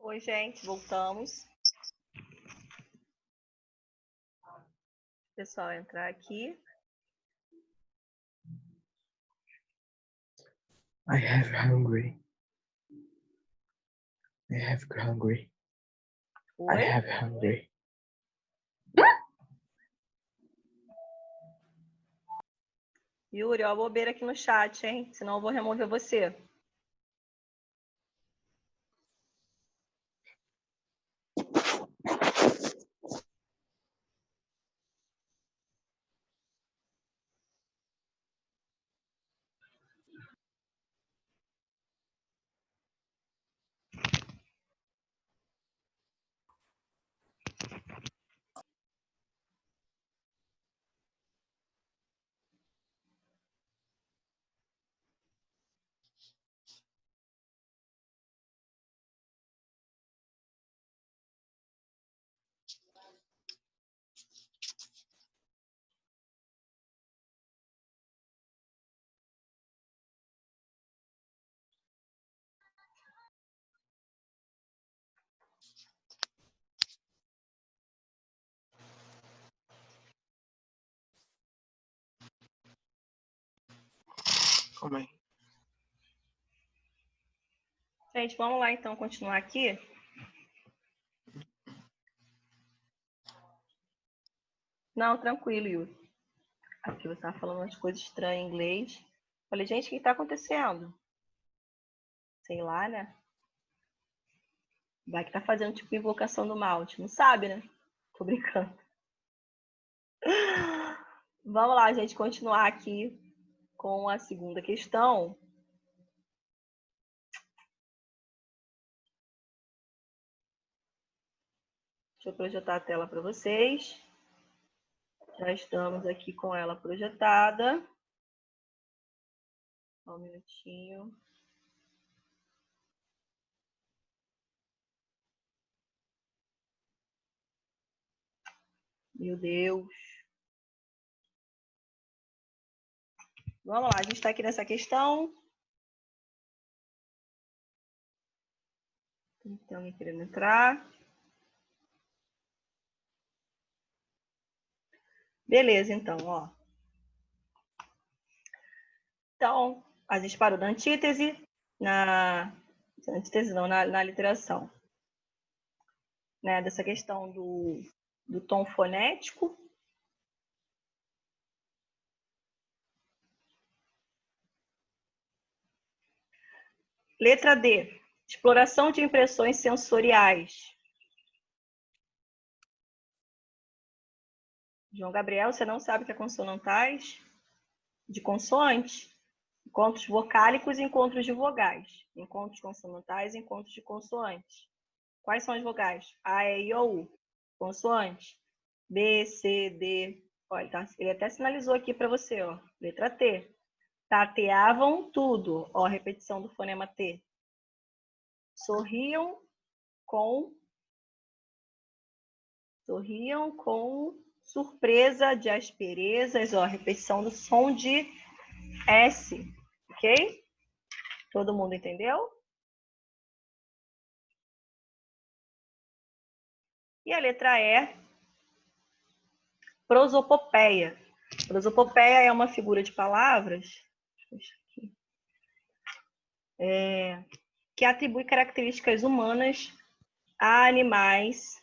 Oi, gente, voltamos. O pessoal entrar aqui. I have hungry. I have hungry. I Oi? have hungry. Yuri, ó a bobeira aqui no chat, hein? Senão eu vou remover você. Calma aí. Gente, vamos lá então continuar aqui. Não, tranquilo, Yuri. Aqui você estava falando umas coisas estranhas em inglês. Falei, gente, o que está acontecendo? Sei lá, né? Vai que tá fazendo tipo invocação do mal. Não sabe, né? Tô brincando. Vamos lá, gente, continuar aqui com a segunda questão. Deixa eu projetar a tela para vocês. Já estamos aqui com ela projetada. Só um minutinho. Meu Deus. Vamos lá, a gente está aqui nessa questão. Tem alguém querendo entrar? Beleza, então, ó. Então, a gente parou na antítese, na antítese não, na literação. Né, dessa questão do tom fonético. Letra D. Exploração de impressões sensoriais. João Gabriel, você não sabe o que é consonantais? De consoante? Encontros vocálicos e encontros de vogais. Encontros consonantais e encontros de consoantes. Quais são as vogais? A, E, I, O, U. Consoantes. B, C, D. Olha, tá, ele até sinalizou aqui para você, ó. Letra T. Tateavam tudo. Ó, repetição do fonema T. Sorriam com surpresa de asperezas. Ó, repetição do som de S. Ok? Todo mundo entendeu? E a letra E, prosopopeia. Prosopopeia é uma figura de palavras que atribui características humanas a animais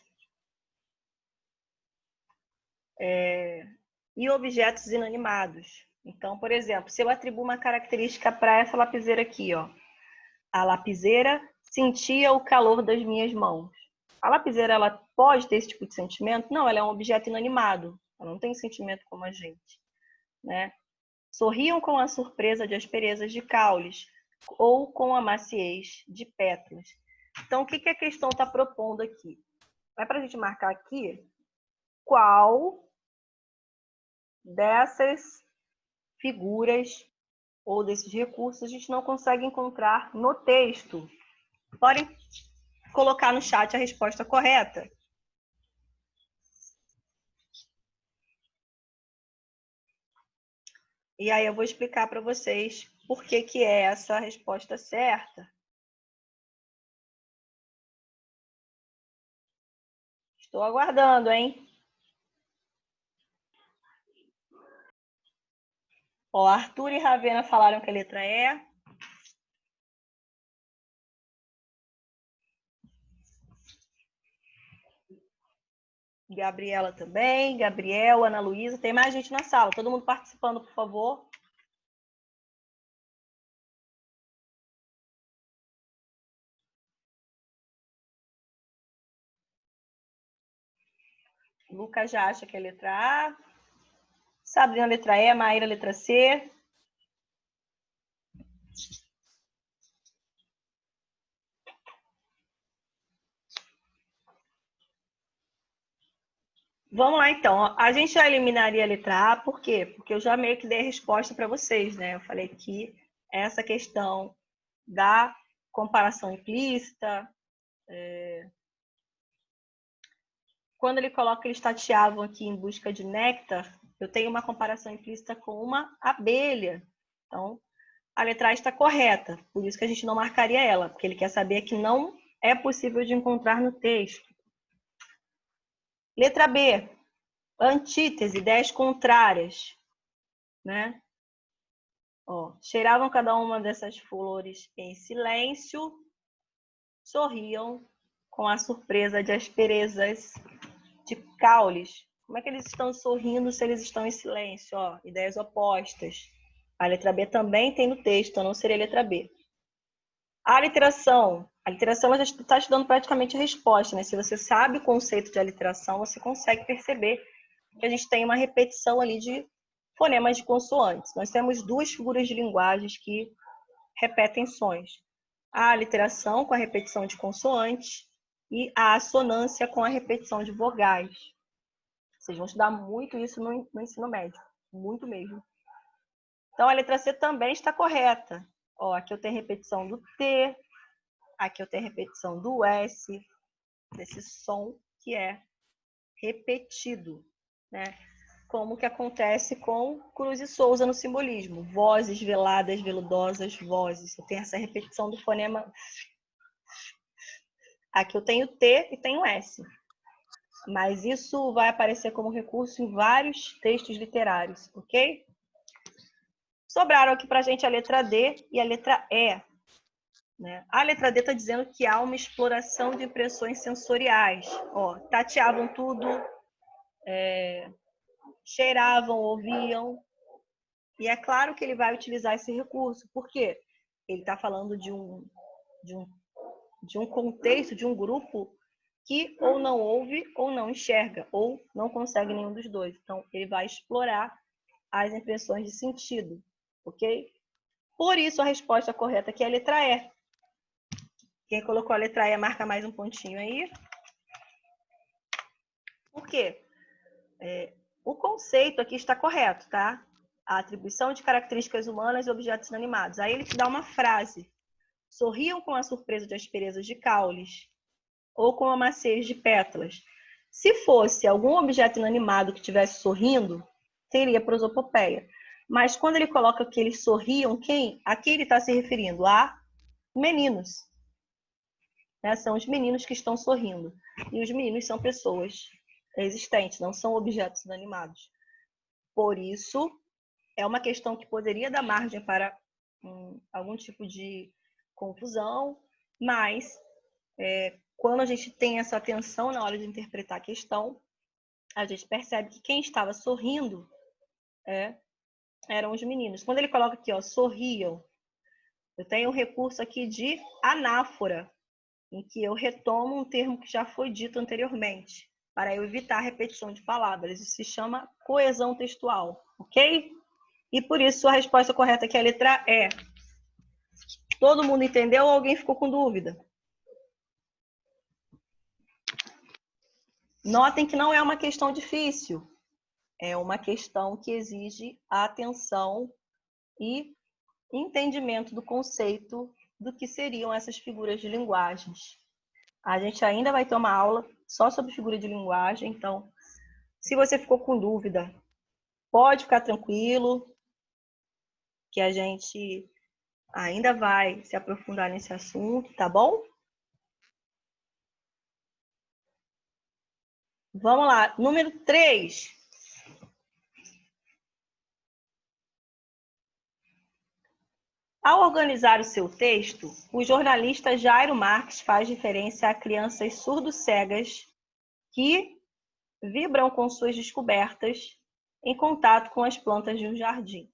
e objetos inanimados. Então, por exemplo, se eu atribuo uma característica para essa lapiseira aqui, ó, a lapiseira sentia o calor das minhas mãos. A lapiseira, ela pode ter esse tipo de sentimento? Não, ela é um objeto inanimado. Ela não tem sentimento como a gente, né? Sorriam com a surpresa de asperezas de caules ou com a maciez de pétalas. Então, o que a questão está propondo aqui? É para a gente marcar aqui qual dessas figuras ou desses recursos a gente não consegue encontrar no texto. Podem colocar no chat a resposta correta. E aí eu vou explicar para vocês por que é essa resposta certa. Estou aguardando, hein? Ó, Arthur e Ravena falaram que a letra E. Gabriela também. Gabriel, Ana Luísa. Tem mais gente na sala. Todo mundo participando, por favor. Lucas já acha que é a letra A. Sabrina, letra E. Maíra, letra C. Vamos lá, então. A gente já eliminaria a letra A, por quê? Porque eu já meio que dei a resposta para vocês, né? Eu falei que essa questão da comparação implícita, quando ele coloca que eles tateavam aqui em busca de néctar, eu tenho uma comparação implícita com uma abelha. Então, a letra A está correta, por isso que a gente não marcaria ela, porque ele quer saber que não é possível de encontrar no texto. Letra B, antítese, ideias contrárias, né? Ó, cheiravam cada uma dessas flores em silêncio, sorriam com a surpresa de asperezas de caules. Como é que eles estão sorrindo se eles estão em silêncio? Ó, ideias opostas. A letra B também tem no texto, então não seria a letra B. A literação ela já está te dando praticamente a resposta, né? Se você sabe o conceito de aliteração, você consegue perceber que a gente tem uma repetição ali de fonemas de consoantes. Nós temos duas figuras de linguagens que repetem sons. A aliteração com a repetição de consoantes e a assonância com a repetição de vogais. Vocês vão estudar muito isso no ensino médio, muito mesmo. Então, a letra C também está correta. Ó, aqui eu tenho repetição do T, aqui eu tenho repetição do S, desse som que é repetido, né? Como que acontece com Cruz e Souza no simbolismo. Vozes veladas, veludosas, vozes. Eu tenho essa repetição do fonema. Aqui eu tenho T e tenho S. Mas isso vai aparecer como recurso em vários textos literários, ok? Sobraram aqui para a gente a letra D e a letra E. Né? A letra D está dizendo que há uma exploração de impressões sensoriais. Ó, tateavam tudo, cheiravam, ouviam. E é claro que ele vai utilizar esse recurso. Por quê? Ele está falando de um contexto, de um grupo que ou não ouve ou não enxerga, ou não consegue nenhum dos dois. Então, ele vai explorar as impressões de sentido, ok? Por isso, a resposta correta aqui é a letra E. Quem colocou a letra E, marca mais um pontinho aí. Por quê? O conceito aqui está correto, tá? A atribuição de características humanas e objetos inanimados. Aí ele te dá uma frase. Sorriam com a surpresa de asperezas de caules ou com a maciez de pétalas. Se fosse algum objeto inanimado que estivesse sorrindo, teria prosopopeia. Mas quando ele coloca que eles sorriam, quem? Aqui ele está se referindo a meninos. Né? São os meninos que estão sorrindo. E os meninos são pessoas existentes, não são objetos inanimados. Por isso, é uma questão que poderia dar margem para algum tipo de confusão, mas quando a gente tem essa atenção na hora de interpretar a questão, a gente percebe que quem estava sorrindo eram os meninos. Quando ele coloca aqui, ó, sorriam, eu tenho um recurso aqui de anáfora, em que eu retomo um termo que já foi dito anteriormente, para eu evitar a repetição de palavras. Isso se chama coesão textual, ok? E por isso a resposta correta aqui é a letra E. Todo mundo entendeu ou alguém ficou com dúvida? Notem que não é uma questão difícil. É uma questão que exige atenção e entendimento do conceito do que seriam essas figuras de linguagens. A gente ainda vai ter uma aula só sobre figura de linguagem, então, se você ficou com dúvida, pode ficar tranquilo, que a gente ainda vai se aprofundar nesse assunto, tá bom? Vamos lá. Número 3. Ao organizar o seu texto, o jornalista Jairo Marques faz referência a crianças surdo-cegas que vibram com suas descobertas em contato com as plantas de um jardim.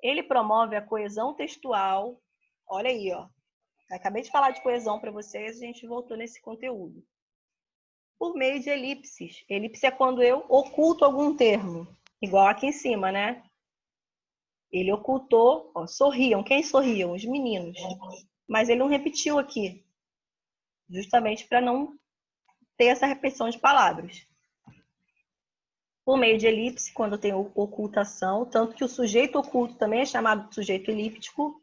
Ele promove a coesão textual. Olha aí, ó. Acabei de falar de coesão para vocês, a gente voltou nesse conteúdo. Por meio de elipses. Elipse é quando eu oculto algum termo, igual aqui em cima, né? Ele ocultou, ó, sorriam. Quem sorriam? Os meninos. Mas ele não repetiu aqui, justamente para não ter essa repetição de palavras. Por meio de elipse, quando tem ocultação, tanto que o sujeito oculto também é chamado de sujeito elíptico.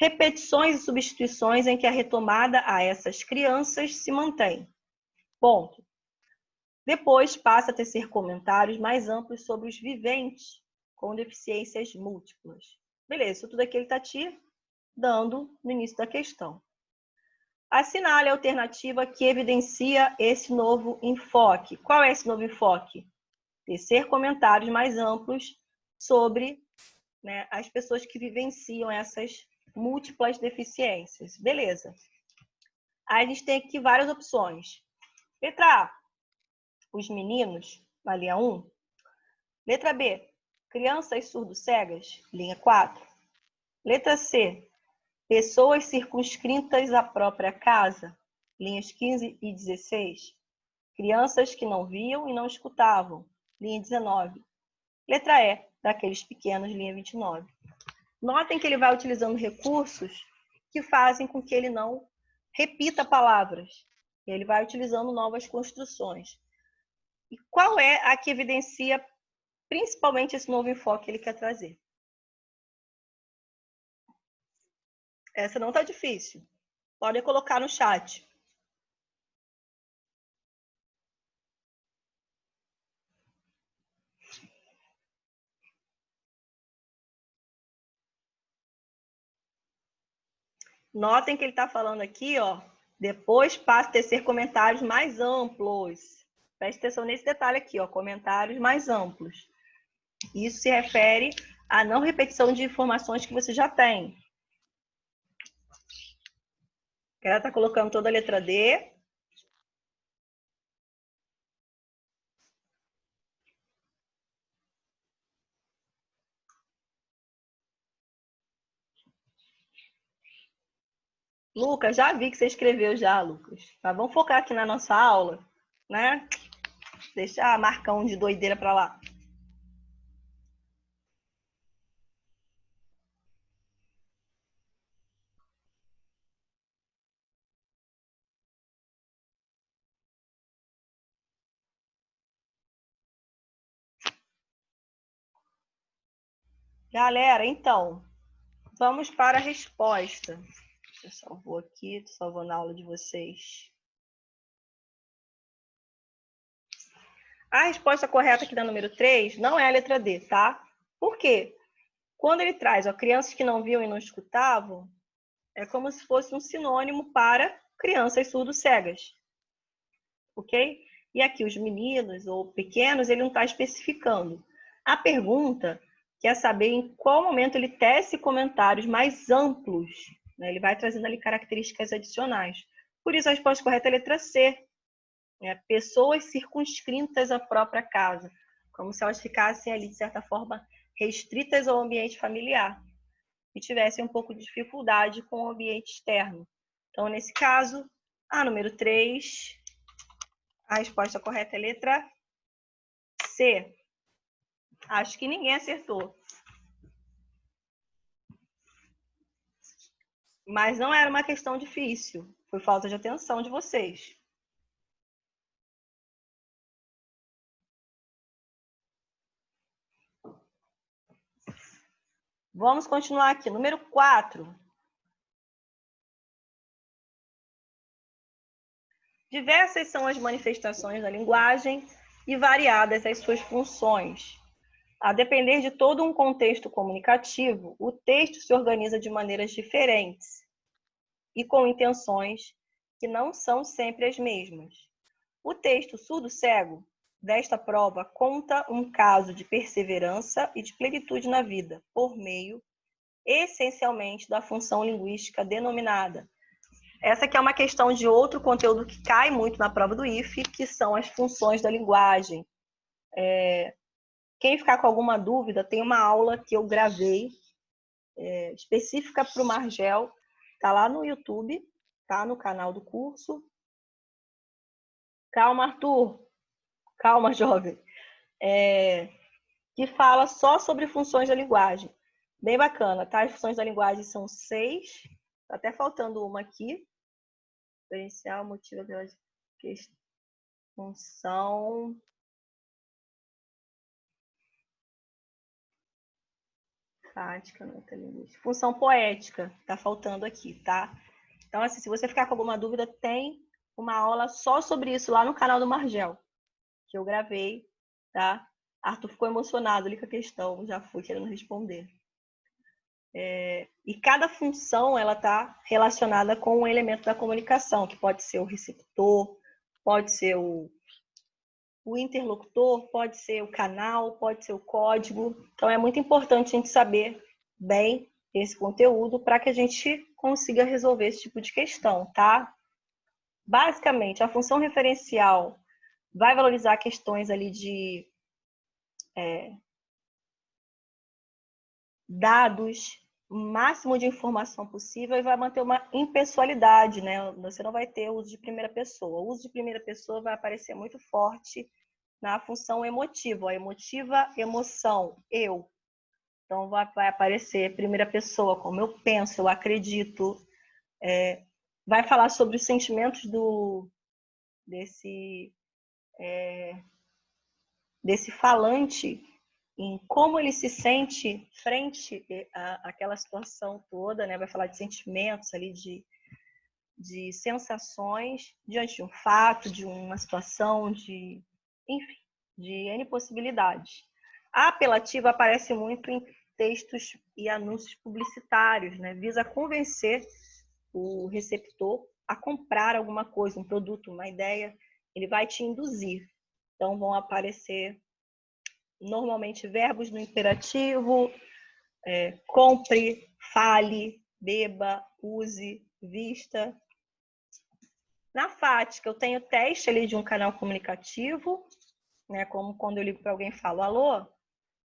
Repetições e substituições em que a retomada a essas crianças se mantém. Ponto. Depois passa a tecer comentários mais amplos sobre os viventes com deficiências múltiplas. Beleza, isso tudo aqui ele está te dando no início da questão. Assinale a alternativa que evidencia esse novo enfoque. Qual é esse novo enfoque? Tecer comentários mais amplos sobre, né, as pessoas que vivenciam essas múltiplas deficiências. Beleza. Aí a gente tem aqui várias opções. Letra A, os meninos, na linha 1. Letra B, crianças surdo-cegas, linha 4. Letra C, pessoas circunscritas à própria casa, linhas 15 e 16. Crianças que não viam e não escutavam, linha 19. Letra E, daqueles pequenos, linha 29. Notem que ele vai utilizando recursos que fazem com que ele não repita palavras. Ele vai utilizando novas construções. E qual é a que evidencia principalmente esse novo enfoque que ele quer trazer? Essa não está difícil. Podem colocar no chat. Notem que ele está falando aqui, ó. Depois passa a tecer comentários mais amplos. Preste atenção nesse detalhe aqui, ó. Comentários mais amplos. Isso se refere à não repetição de informações que você já tem. Ela está colocando toda a letra D. Lucas, já vi que você escreveu já, Lucas. Mas vamos focar aqui na nossa aula, né? Deixa a marcão de doideira para lá. Galera, então, vamos para a resposta. Eu salvou aqui, salvou na aula de vocês. A resposta correta aqui da número 3 não é a letra D, tá? Por quê? Quando ele traz, ó, crianças que não viam e não escutavam, é como se fosse um sinônimo para crianças surdo-cegas. Ok? E aqui os meninos ou pequenos, ele não está especificando. A pergunta quer saber em qual momento ele tece comentários mais amplos, né? Ele vai trazendo ali características adicionais. Por isso, a resposta correta é a letra C. Né? Pessoas circunscritas à própria casa. Como se elas ficassem ali, de certa forma, restritas ao ambiente familiar. E tivessem um pouco de dificuldade com o ambiente externo. Então, nesse caso, a número 3, a resposta correta é a letra C. Acho que ninguém acertou. Mas não era uma questão difícil. Foi falta de atenção de vocês. Vamos continuar aqui. Número 4. Diversas são as manifestações da linguagem e variadas as suas funções. A depender de todo um contexto comunicativo, o texto se organiza de maneiras diferentes e com intenções que não são sempre as mesmas. O texto surdo-cego desta prova conta um caso de perseverança e de plenitude na vida, por meio, essencialmente, da função linguística denominada. Essa aqui é uma questão de outro conteúdo que cai muito na prova do IFE, que são as funções da linguagem. Quem ficar com alguma dúvida, tem uma aula que eu gravei específica para o Margel, está lá no YouTube, tá no canal do curso. Calma, Arthur. Calma, jovem. Que fala só sobre funções da linguagem. Bem bacana, tá? As funções da linguagem são 6. Tá até faltando uma aqui. Diferencial, motivo pela função. Fática, metalinguística. Função poética. Tá faltando aqui, tá? Então, assim, se você ficar com alguma dúvida, tem uma aula só sobre isso lá no canal do Margel, que eu gravei, tá? Arthur ficou emocionado ali com a questão, já fui querendo responder. E cada função, ela está relacionada com um elemento da comunicação, que pode ser o receptor, pode ser o interlocutor, pode ser o canal, pode ser o código. Então, é muito importante a gente saber bem esse conteúdo para que a gente consiga resolver esse tipo de questão, tá? Basicamente, a função referencial vai valorizar questões ali de dados, o máximo de informação possível e vai manter uma impessoalidade, né? Você não vai ter uso de primeira pessoa. O uso de primeira pessoa vai aparecer muito forte na função emotiva. A emotiva, emoção, eu. Então, vai aparecer primeira pessoa, como eu penso, eu acredito. Vai falar sobre os sentimentos desse falante, em como ele se sente frente àquela situação toda, né? Vai falar de sentimentos ali, de sensações diante de um fato, de uma situação, enfim, de N possibilidades. A apelativa aparece muito em textos e anúncios publicitários, né? Visa convencer o receptor a comprar alguma coisa, um produto, uma ideia, ele vai te induzir. Então, vão aparecer normalmente verbos no imperativo, compre, fale, beba, use, vista. Na fática, eu tenho teste ali de um canal comunicativo, né? Como quando eu ligo para alguém e falo alô, a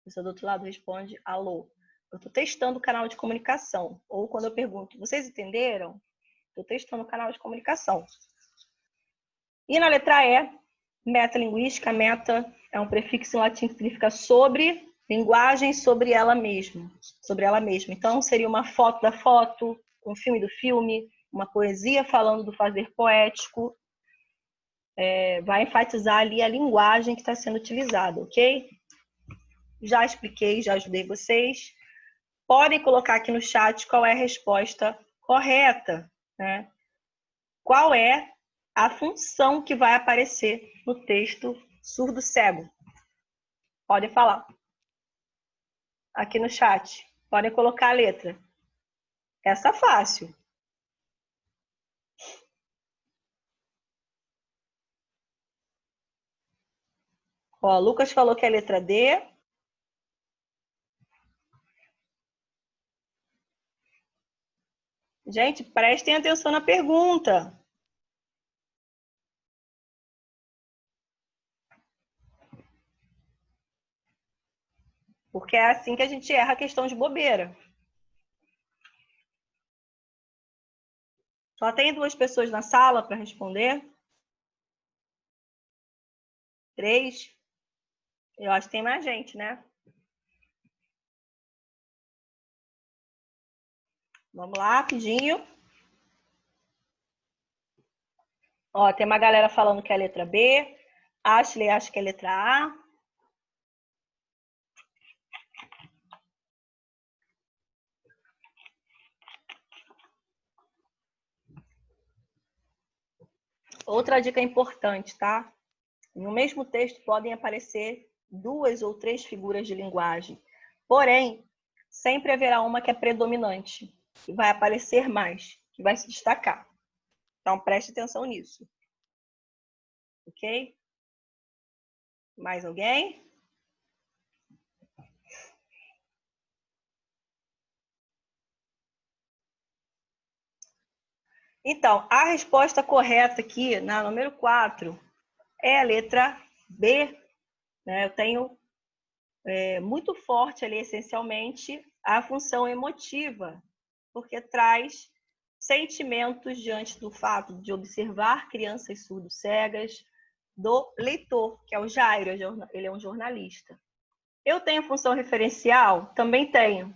pessoa do outro lado responde alô. Eu estou testando o canal de comunicação. Ou quando eu pergunto, vocês entenderam? Estou testando o canal de comunicação. E na letra E, metalinguística, meta é um prefixo em latim que significa sobre, linguagem sobre ela mesma. Sobre ela mesma. Então, seria uma foto da foto, um filme do filme, uma poesia falando do fazer poético. Vai enfatizar ali a linguagem que está sendo utilizada, ok? Já expliquei, já ajudei vocês. Podem colocar aqui no chat qual é a resposta correta, né? Qual é a função que vai aparecer no texto surdo-cego? Podem falar. Aqui no chat. Podem colocar a letra. Essa é fácil. Ó, Lucas falou que é a letra D. Gente, prestem atenção na pergunta. Porque é assim que a gente erra a questão de bobeira. Só tem 2 pessoas na sala para responder? 3? Eu acho que tem mais gente, né? Vamos lá, rapidinho. Ó, tem uma galera falando que é a letra B. Ashley acha que é a letra A. Outra dica importante, tá? No mesmo texto podem aparecer 2 ou 3 figuras de linguagem. Porém, sempre haverá uma que é predominante, que vai aparecer mais, que vai se destacar. Então, preste atenção nisso. Ok? Mais alguém? Então, a resposta correta aqui, na número 4, é a letra B. Né? Eu tenho muito forte ali, essencialmente, a função emotiva, porque traz sentimentos diante do fato de observar crianças surdo-cegas, do leitor, que é o Jairo, ele é um jornalista. Eu tenho função referencial? Também tenho,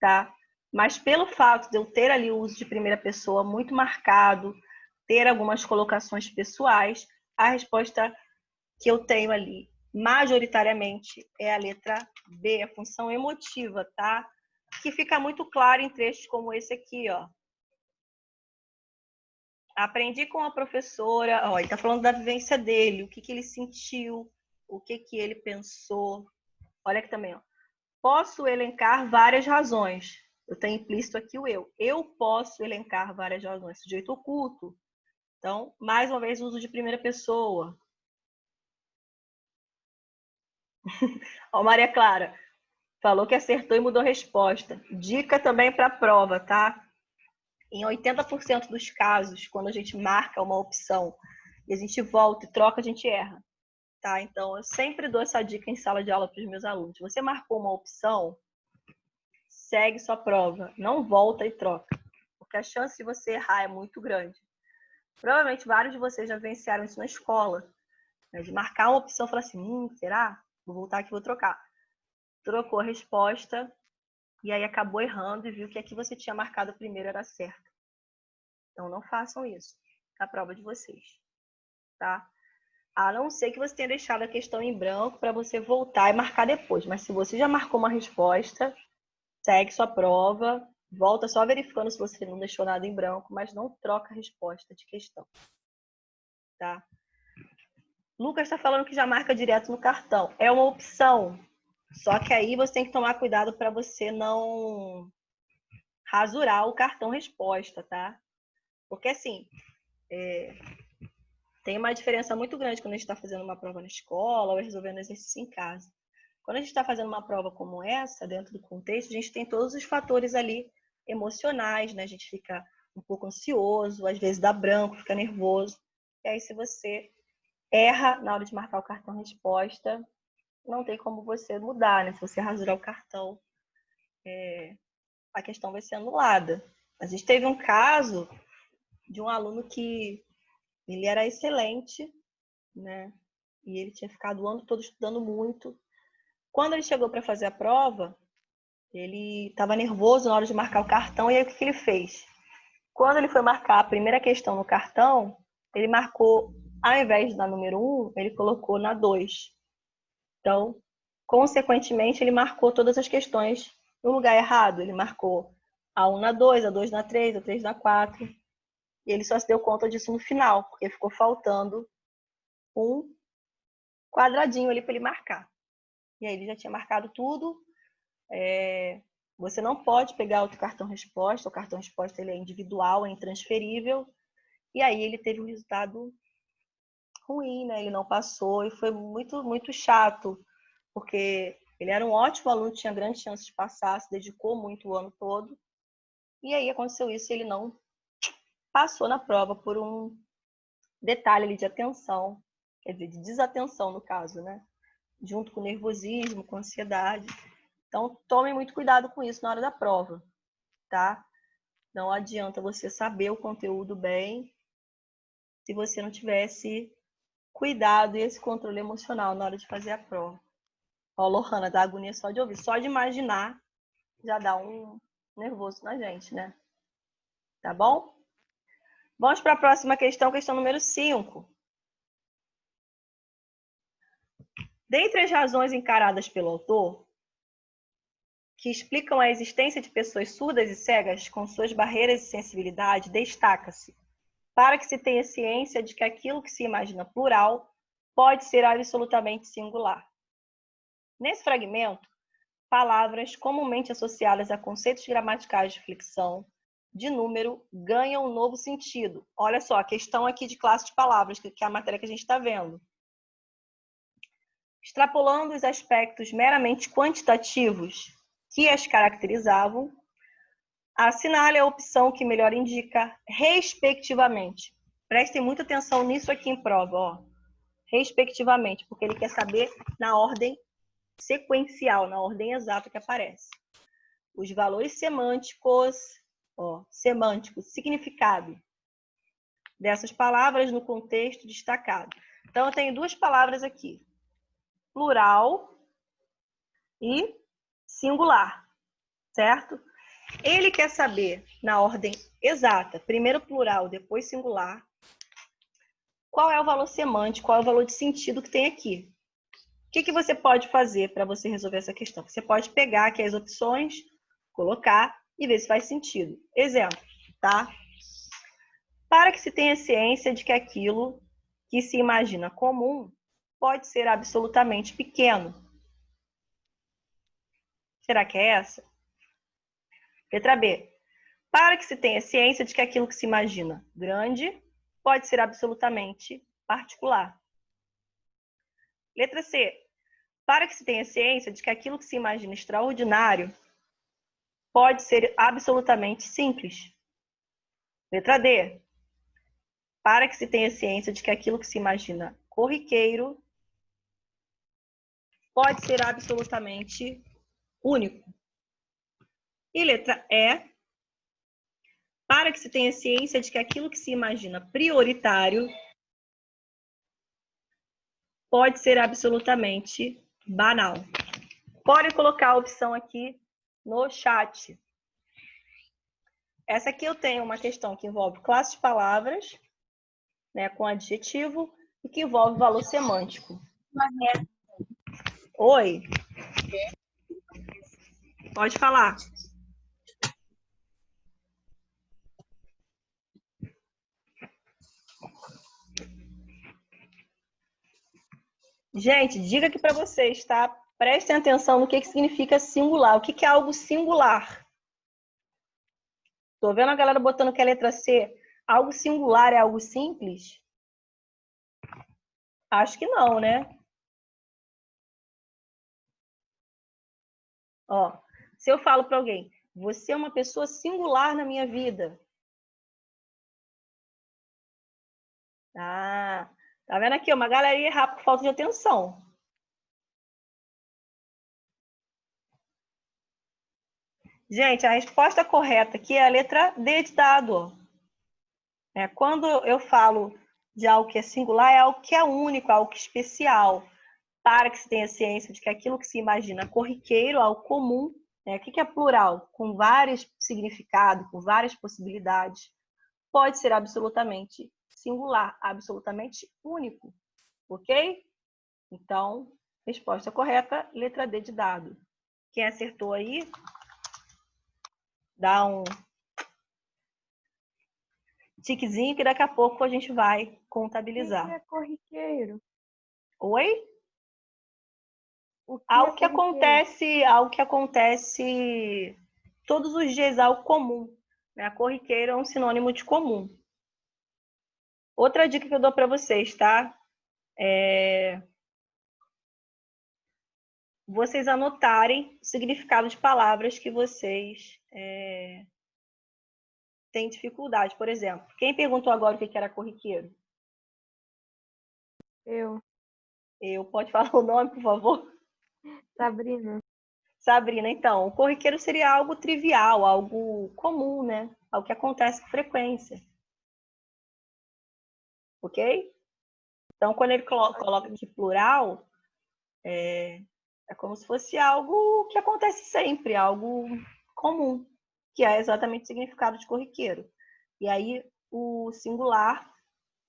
tá? Mas pelo fato de eu ter ali o uso de primeira pessoa muito marcado, ter algumas colocações pessoais, a resposta que eu tenho ali, majoritariamente, é a letra B, a função emotiva, tá? Que fica muito claro em trechos como esse aqui, ó. Aprendi com a professora, ó, ele tá falando da vivência dele, o que ele sentiu, o que ele pensou. Olha aqui também, ó. Posso elencar várias razões. Eu tenho implícito aqui o eu. Eu posso elencar várias razões. Sujeito oculto. Então, mais uma vez, uso de primeira pessoa. Ó, Maria Clara falou que acertou e mudou a resposta. Dica também para a prova, tá? Em 80% dos casos, quando a gente marca uma opção e a gente volta e troca, a gente erra. Tá? Então, eu sempre dou essa dica em sala de aula para os meus alunos. Você marcou uma opção, segue sua prova, não volta e troca, porque a chance de você errar é muito grande. Provavelmente vários de vocês já vivenciaram isso na escola, né? De marcar uma opção e falar assim, será? Vou voltar aqui, vou trocar. Trocou a resposta e aí acabou errando e viu que a que você tinha marcado primeiro era certa. Então não façam isso na prova de vocês, tá? A não ser que você tenha deixado a questão em branco para você voltar e marcar depois. Mas se você já marcou uma resposta, segue sua prova, volta só verificando se você não deixou nada em branco, mas não troca a resposta de questão, tá? Lucas está falando que já marca direto no cartão. É uma opção, só que aí você tem que tomar cuidado para você não rasurar o cartão resposta, tá? Porque assim, tem uma diferença muito grande quando a gente está fazendo uma prova na escola ou resolvendo exercício em casa. Quando a gente está fazendo uma prova como essa, dentro do contexto, a gente tem todos os fatores ali emocionais, né? A gente fica um pouco ansioso, às vezes dá branco, fica nervoso. E aí, se você erra na hora de marcar o cartão resposta, não tem como você mudar, né? Se você rasurar o cartão, a questão vai ser anulada. A gente teve um caso de um aluno que ele era excelente, né? E ele tinha ficado o ano todo estudando muito. Quando ele chegou para fazer a prova, ele estava nervoso na hora de marcar o cartão, e aí o que ele fez? Quando ele foi marcar a primeira questão no cartão, ele marcou, ao invés da número 1, ele colocou na 2. Então, consequentemente, ele marcou todas as questões no lugar errado. Ele marcou a 1 na 2, a 2 na 3, a 3 na 4. E ele só se deu conta disso no final, porque ficou faltando um quadradinho ali para ele marcar. E aí ele já tinha marcado tudo. Você não pode pegar outro cartão resposta. O cartão resposta ele é individual, é intransferível. E aí ele teve um resultado ruim, né? Ele não passou e foi muito, muito chato, porque ele era um ótimo aluno, tinha grande chance de passar, se dedicou muito o ano todo. E aí aconteceu isso, ele não passou na prova por um detalhe ali de atenção, quer dizer, de desatenção no caso, né? Junto com nervosismo, com ansiedade. Então, tome muito cuidado com isso na hora da prova, tá? Não adianta você saber o conteúdo bem se você não tivesse cuidado e esse controle emocional na hora de fazer a prova. Ó, Lohana, dá agonia só de ouvir. Só de imaginar já dá um nervoso na gente, né? Tá bom? Vamos para a próxima questão, questão número 5. Dentre as razões encaradas pelo autor, que explicam a existência de pessoas surdas e cegas com suas barreiras de sensibilidade, destaca-se para que se tenha ciência de que aquilo que se imagina plural pode ser absolutamente singular. Nesse fragmento, palavras comumente associadas a conceitos gramaticais de flexão, de número ganha um novo sentido. Olha só, a questão aqui de classe de palavras, que é a matéria que a gente está vendo. Extrapolando os aspectos meramente quantitativos que as caracterizavam, assinale a opção que melhor indica, respectivamente. Prestem muita atenção nisso aqui em prova, ó. Respectivamente, porque ele quer saber na ordem sequencial, na ordem exata que aparece. Os valores semânticos, ó, semânticos, significado dessas palavras no contexto destacado. Então, eu tenho duas palavras aqui, plural e singular, certo? Ele quer saber, na ordem exata, primeiro plural, depois singular, qual é o valor semântico, qual é o valor de sentido que tem aqui. O que você pode fazer para você resolver essa questão? Você pode pegar aqui as opções, colocar e ver se faz sentido. Exemplo, tá? Para que se tenha ciência de que aquilo que se imagina comum pode ser absolutamente pequeno. Será que é essa? Letra B. Para que se tenha ciência de que aquilo que se imagina grande pode ser absolutamente particular. Letra C. Para que se tenha ciência de que aquilo que se imagina extraordinário pode ser absolutamente simples. Letra D. Para que se tenha ciência de que aquilo que se imagina corriqueiro pode ser absolutamente único. E letra E. Para que se tenha ciência de que aquilo que se imagina prioritário pode ser absolutamente banal. Podem colocar a opção aqui no chat. Essa aqui eu tenho uma questão que envolve classe de palavras, né, com adjetivo, e que envolve valor semântico. Oi? Pode falar. Gente, diga aqui para vocês, tá? Prestem atenção no que significa singular. O que é algo singular? Tô vendo a galera botando que é a letra C. Algo singular é algo simples? Acho que não, né? Ó, se eu falo para alguém, você é uma pessoa singular na minha vida. Ah, tá vendo aqui? Uma galerinha errar por falta de atenção. Gente, a resposta correta aqui é a letra D de dado. Quando eu falo de algo que é singular, é algo que é único, algo que é especial. Para que se tenha ciência de que aquilo que se imagina corriqueiro, algo comum, o que é plural? Com vários significados, com várias possibilidades, pode ser absolutamente singular, absolutamente único. Ok? Então, resposta correta, letra D de dado. Quem acertou aí, dá um tiquezinho que daqui a pouco a gente vai contabilizar. O que é corriqueiro? Oi? Algo que acontece todos os dias, algo comum. Né? Corriqueiro é um sinônimo de comum. Outra dica que eu dou para vocês, tá? Vocês anotarem o significado de palavras que vocês têm dificuldade. Por exemplo, quem perguntou agora o que era corriqueiro? Eu. Pode falar o nome, por favor? Sabrina. Sabrina, então, o corriqueiro seria algo trivial, algo comum, né? Algo que acontece com frequência. Ok? Então, quando ele coloca aqui plural, é como se fosse algo que acontece sempre, algo comum, que é exatamente o significado de corriqueiro. E aí, o singular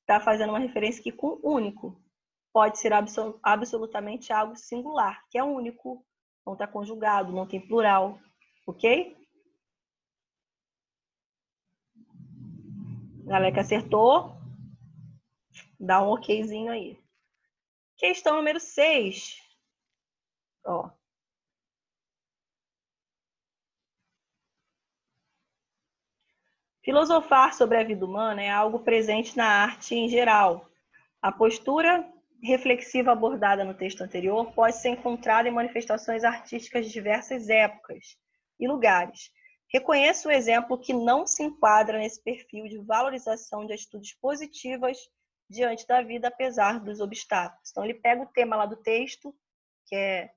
está fazendo uma referência aqui com único. Pode ser absolutamente algo singular, que é único, não está conjugado, não tem plural. Ok? Galera que acertou, dá um okzinho aí. Questão número 6. Ó. Filosofar sobre a vida humana é algo presente na arte em geral. A postura reflexiva abordada no texto anterior pode ser encontrada em manifestações artísticas de diversas épocas e lugares. Reconheça o exemplo que não se enquadra nesse perfil de valorização de atitudes positivas diante da vida, apesar dos obstáculos. Então, ele pega o tema lá do texto, que é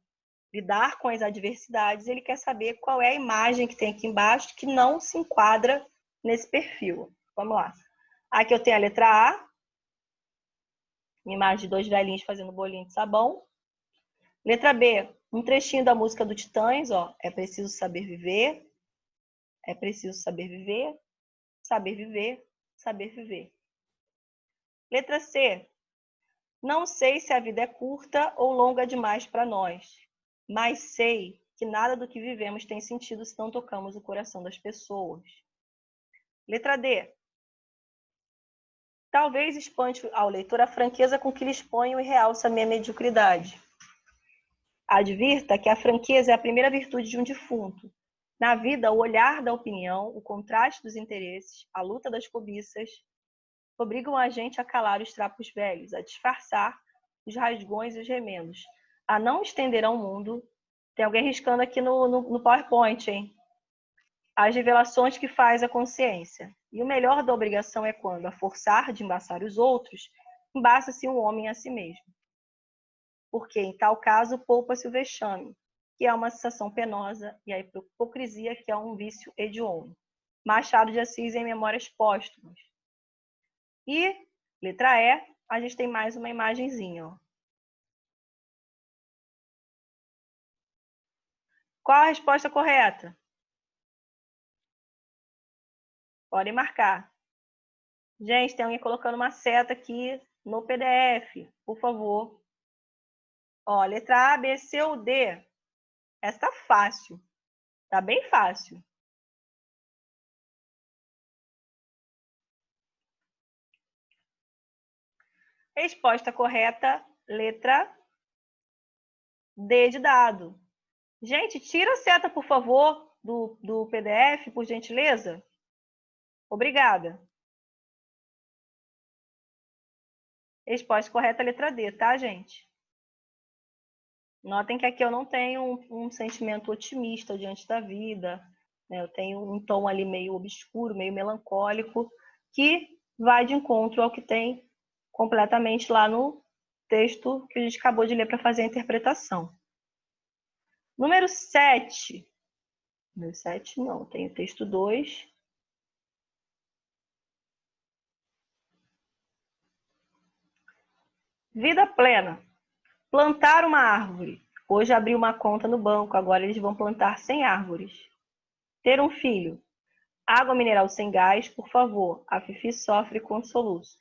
lidar com as adversidades, e ele quer saber qual é a imagem que tem aqui embaixo que não se enquadra nesse perfil. Vamos lá. Aqui eu tenho a letra A, uma imagem de 2 velhinhos fazendo bolinho de sabão. Letra B, um trechinho da música do Titãs, ó. É preciso saber viver, é preciso saber viver, saber viver, saber viver. Letra C, não sei se a vida é curta ou longa demais para nós, mas sei que nada do que vivemos tem sentido se não tocamos o coração das pessoas. Letra D, talvez espante ao leitor a franqueza com que lhe exponho e realça a minha mediocridade. Advirta que a franqueza é a primeira virtude de um defunto. Na vida, o olhar da opinião, o contraste dos interesses, a luta das cobiças, obrigam a gente a calar os trapos velhos, a disfarçar os rasgões e os remendos, a não estender ao mundo. Tem alguém riscando aqui no PowerPoint, hein? As revelações que faz a consciência. E o melhor da obrigação é quando, a forçar de embaçar os outros, embaça-se um homem a si mesmo. Porque, em tal caso, poupa-se o vexame, que é uma sensação penosa, e a hipocrisia, que é um vício hediondo. Machado de Assis em Memórias Póstumas. E, letra E, a gente tem mais uma imagenzinha, ó. Qual a resposta correta? Podem marcar. Gente, tem alguém colocando uma seta aqui no PDF, por favor. Ó, letra A, B, C ou D? Essa tá fácil. Tá bem fácil. Resposta correta, letra D de dado. Gente, tira a seta, por favor, do PDF, por gentileza. Obrigada. Resposta correta, letra D, tá, gente? Notem que aqui eu não tenho um sentimento otimista diante da vida, né? Eu tenho um tom ali meio obscuro, meio melancólico, que vai de encontro ao que tem completamente lá no texto que a gente acabou de ler para fazer a interpretação. Número 7. Número 7 não, tem o texto 2. Vida plena. Plantar uma árvore. Hoje abri uma conta no banco, agora eles vão plantar 100 árvores. Ter um filho. Água mineral sem gás, por favor. A Fifi sofre com soluços.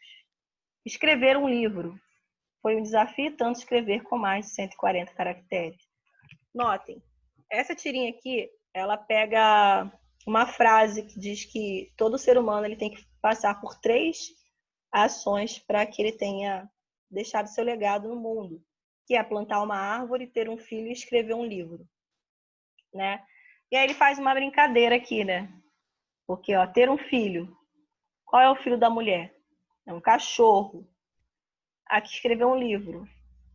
Escrever um livro. Foi um desafio tanto escrever com mais de 140 caracteres. Notem, essa tirinha aqui, ela pega uma frase que diz que todo ser humano ele tem que passar por 3 ações para que ele tenha deixado seu legado no mundo, que é plantar uma árvore, ter um filho e escrever um livro, né? E aí ele faz uma brincadeira aqui, né? Porque, ó, ter um filho. Qual é o filho da mulher? É um cachorro. Aqui escreveu um livro.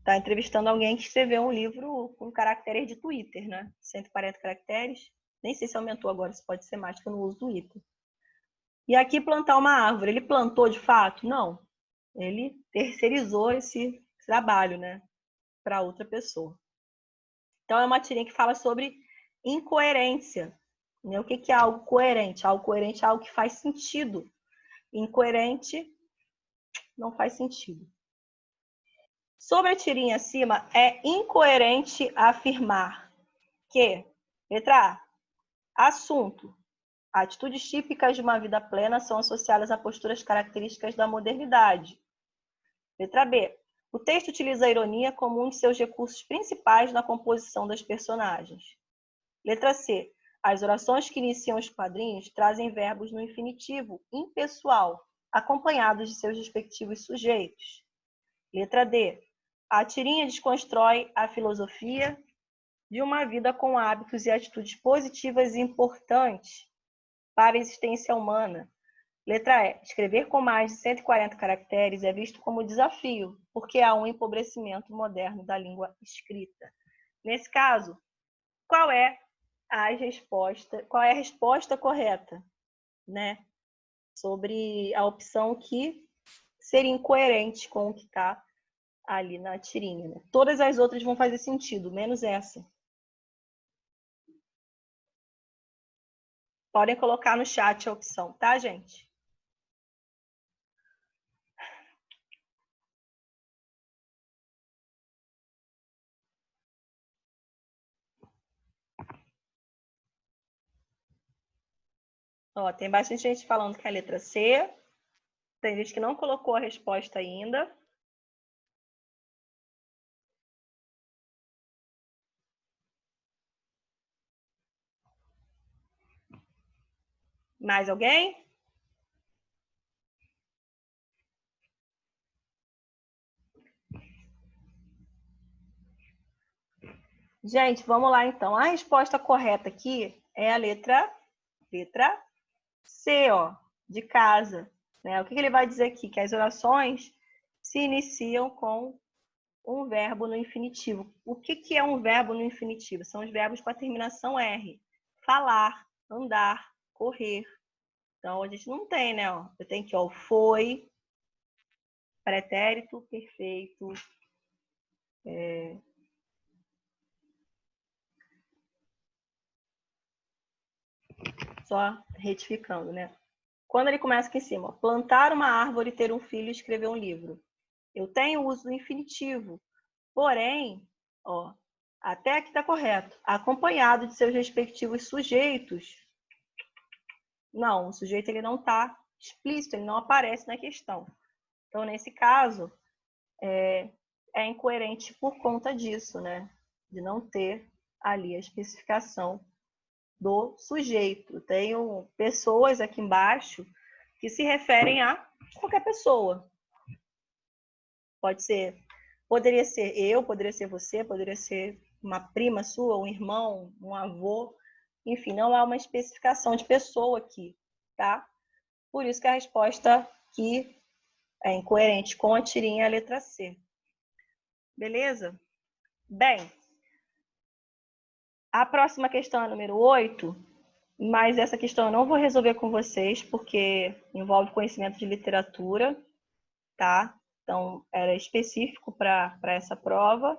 Tá entrevistando alguém que escreveu um livro com caracteres de Twitter, né? 140 caracteres. Nem sei se aumentou agora, se pode ser mais, porque eu não uso Twitter. E aqui plantar uma árvore. Ele plantou de fato? Não. Ele terceirizou esse trabalho, né? Para outra pessoa. Então é uma tirinha que fala sobre incoerência. Né? O que é algo coerente? Algo coerente é algo que faz sentido. Incoerente não faz sentido. Sobre a tirinha acima, é incoerente afirmar que, letra A, assunto. Atitudes típicas de uma vida plena são associadas a posturas características da modernidade. Letra B, o texto utiliza a ironia como um de seus recursos principais na composição das personagens. Letra C, as orações que iniciam os quadrinhos trazem verbos no infinitivo impessoal, acompanhados de seus respectivos sujeitos. Letra D, a tirinha desconstrói a filosofia de uma vida com hábitos e atitudes positivas e importantes para a existência humana, Letra E. Escrever com mais de 140 caracteres é visto como desafio, porque há um empobrecimento moderno da língua escrita. Nesse caso, qual é a resposta correta, né? Sobre a opção que seria incoerente com o que está ali na tirinha. Né? Todas as outras vão fazer sentido, menos essa. Podem colocar no chat a opção, tá, gente? Ó, tem bastante gente falando que é a letra C. Tem gente que não colocou a resposta ainda. Mais alguém? Gente, vamos lá então. A resposta correta aqui é a letra C, ó, de casa. Né? O que ele vai dizer aqui? Que as orações se iniciam com um verbo no infinitivo. O que é um verbo no infinitivo? São os verbos com a terminação R. Falar, andar, correr. Então, a gente não tem, né? Ó, eu tenho aqui, ó, foi, pretérito perfeito, só retificando, né? Quando ele começa aqui em cima, ó, plantar uma árvore, ter um filho e escrever um livro. Eu tenho o uso do infinitivo, porém, ó, até aqui está correto, acompanhado de seus respectivos sujeitos. Não, o sujeito ele não está explícito, ele não aparece na questão. Então, nesse caso, é incoerente por conta disso, né? De não ter ali a especificação do sujeito. Tenho pessoas aqui embaixo que se referem a qualquer pessoa. Pode ser, poderia ser eu, poderia ser você, poderia ser uma prima sua, um irmão, um avô. Enfim, não há uma especificação de pessoa aqui, tá? Por isso que a resposta aqui é incoerente com a tirinha a letra C. Beleza? Bem, a próxima questão é número 8, mas essa questão eu não vou resolver com vocês, porque envolve conhecimento de literatura, tá? Então, era específico para essa prova.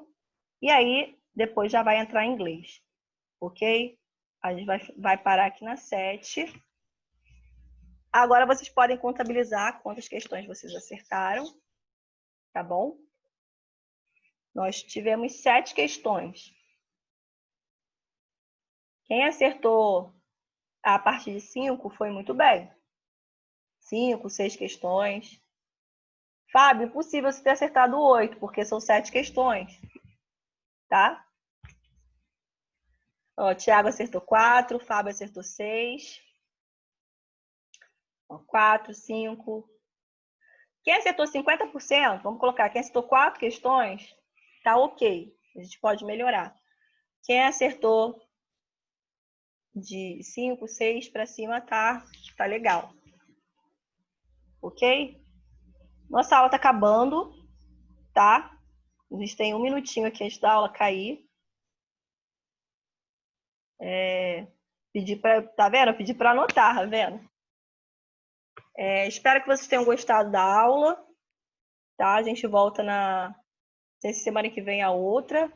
E aí, depois já vai entrar em inglês, ok? A gente vai parar aqui na 7. Agora, vocês podem contabilizar quantas questões vocês acertaram, tá bom? Nós tivemos 7 questões. Quem acertou a partir de 5 foi muito bem. 5, 6 questões. Fábio, impossível você ter acertado 8, porque são 7 questões. Tá? Ó, Tiago acertou 4, Fábio acertou 6. Ó, 4, 5. Quem acertou 50%, vamos colocar, quem acertou 4 questões, tá ok. A gente pode melhorar. Quem acertou de 5, 6 para cima, tá legal. Ok? Nossa aula tá acabando, tá? A gente tem um minutinho aqui antes da aula cair. Pedi para, tá vendo? Pedi para anotar, tá vendo? Espero que vocês tenham gostado da aula, tá? A gente volta na semana que vem a outra.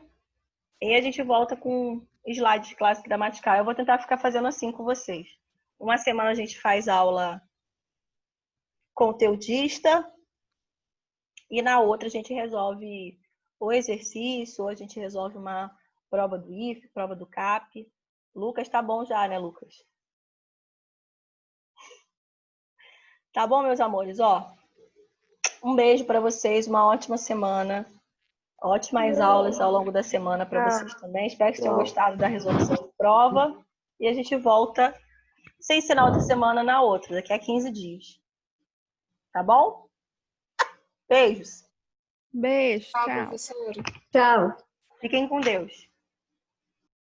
E a gente volta com slides de classe gramatical. Eu vou tentar ficar fazendo assim com vocês. Uma semana a gente faz aula conteudista e na outra a gente resolve o exercício, ou a gente resolve uma prova do IF, prova do CAP. Lucas, tá bom já, né, Lucas? Tá bom, meus amores? Ó, um beijo para vocês, uma ótima semana. Ótimas aulas ao longo da semana para vocês também. Espero que vocês tenham gostado da resolução de prova. E a gente volta sem ser na outra semana, na outra, daqui a 15 dias. Tá bom? Beijos. Beijo, Tchau, tchau. professora. Tchau. Fiquem com Deus.